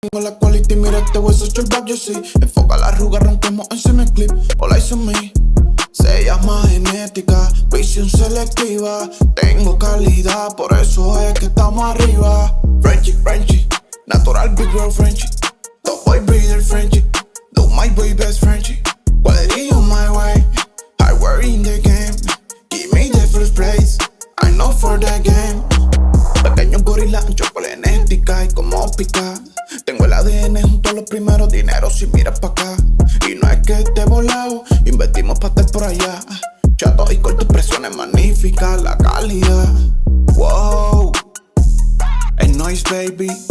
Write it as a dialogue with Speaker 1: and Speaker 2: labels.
Speaker 1: Tengo la quality, mira este hueso, el back, yo sí. Enfoca la arruga, rompemos en semiclip. All eyes on me. Se llama genética, visión selectiva. Tengo calidad, por eso es que estamos arriba. Frenchy, Frenchy, natural big girl Frenchy. Top boy breeder Frenchy. Do my boy best Frenchy. Quality on my way. I were in the game. Give me the first place. I know for the game. Pequeño gorila, ancho genética y como pica. Tengo el ADN junto a los primeros dineros si miras pa' acá. Y no es que esté volado, invertimos pa' estar por allá. Chato y corto expresiones magníficas, la calidad. Wow, el noise baby.